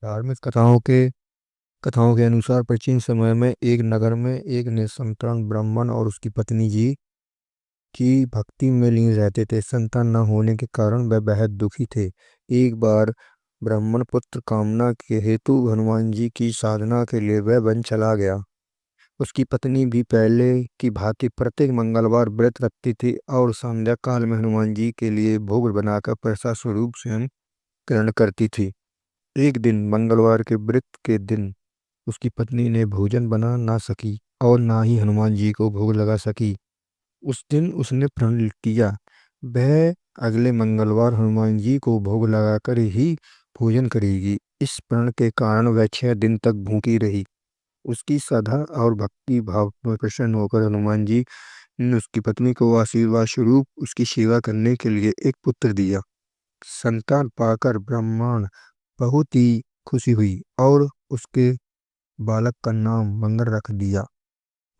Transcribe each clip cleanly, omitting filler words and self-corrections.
धार्मिक कथाओं के अनुसार प्राचीन समय में एक नगर में एक निसंतान ब्राह्मण और उसकी पत्नी जी की भक्ति में लीन रहते थे। संतान न होने के कारण वह बेहद दुखी थे। एक बार ब्राह्मण पुत्र कामना के हेतु हनुमान जी की साधना के लिए वह वन चला गया। उसकी पत्नी भी पहले की भांति प्रत्येक मंगलवार व्रत रखती थी और संध्या काल में हनुमान जी के लिए भोग बनाकर प्रसाद स्वरूप स्वयं ग्रहण करती थी। एक दिन मंगलवार के व्रत के दिन उसकी पत्नी ने भोजन बना ना सकी और ना ही हनुमान जी को भोग लगा सकी। उस दिन उसने प्रण किया वह अगले मंगलवार हनुमान जी को भोग लगाकर ही भोजन करेगी। इस प्रण के कारण वह 6 दिन तक भूखी रही। उसकी श्रद्धा और भक्ति भाव में प्रसन्न होकर हनुमान जी ने उसकी पत्नी को आशीर्वाद स्वरूप उसकी सेवा करने के लिए एक पुत्र दिया। संतान पाकर ब्राह्मण बहुत ही खुशी हुई और उसके बालक का नाम मंगल रख दिया।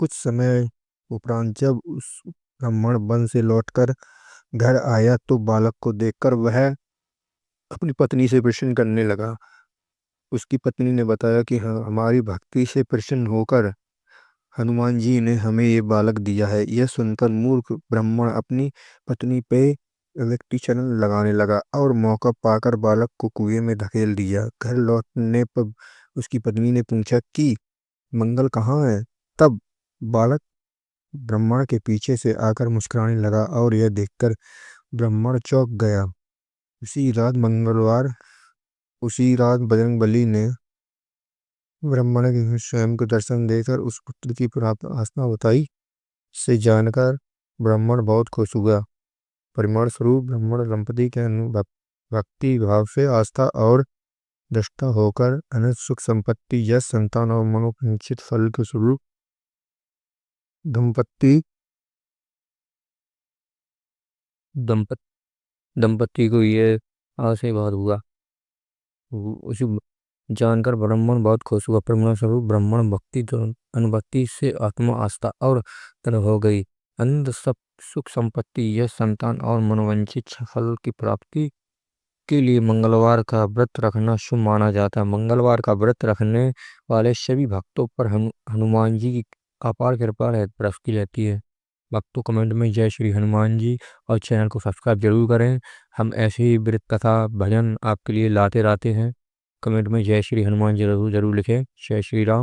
कुछ समय उपरांत जब उस ब्राह्मण वन से लौटकर घर आया तो बालक को देखकर वह अपनी पत्नी से प्रश्न करने लगा। उसकी पत्नी ने बताया कि हाँ, हमारी भक्ति से प्रसन्न होकर हनुमान जी ने हमें ये बालक दिया है। यह सुनकर मूर्ख ब्राह्मण अपनी पत्नी पे व्यक्ति चलन लगाने लगा और मौका पाकर बालक को कुएं में धकेल दिया। घर लौटने पर उसकी पत्नी ने पूछा कि मंगल कहाँ है। तब बालक ब्राह्मण के पीछे से आकर मुस्कुराने लगा और यह देखकर ब्राह्मण चौंक गया। उसी रात बजरंगबली ने ब्राह्मण के स्वयं को दर्शन देकर उस पुत्र की प्राप्त आस्था बताई। से जानकर ब्राह्मण बहुत खुश हुआ। परिणाम स्वरूप ब्राह्मण दंपति के भक्ति भाव से आस्था और दृष्टा होकर अनंत सुख संपत्ति यश संतान और मनोकांक्षित फल के स्वरूप दंपति दंपति दंपति को ये आशीर्वाद हुआ। उसी जानकर ब्राह्मण बहुत खुश हुआ। परिणाम स्वरूप ब्राह्मण भक्ति अनुभक्ति से आत्मा आस्था और तरह हो गई। अनंत सब सुख संपत्ति यश संतान और मनोवांछित फल की प्राप्ति के लिए मंगलवार का व्रत रखना शुभ माना जाता है। मंगलवार का व्रत रखने वाले सभी भक्तों पर हनुमान जी की अपार कृपा बरसती रहती है। भक्तों कमेंट में जय श्री हनुमान जी और चैनल को सब्सक्राइब जरूर करें। हम ऐसे ही व्रत कथा भजन आपके लिए लाते रहते हैं। कमेंट में जय श्री हनुमान जी जरूर जरूर लिखें। जय श्री राम।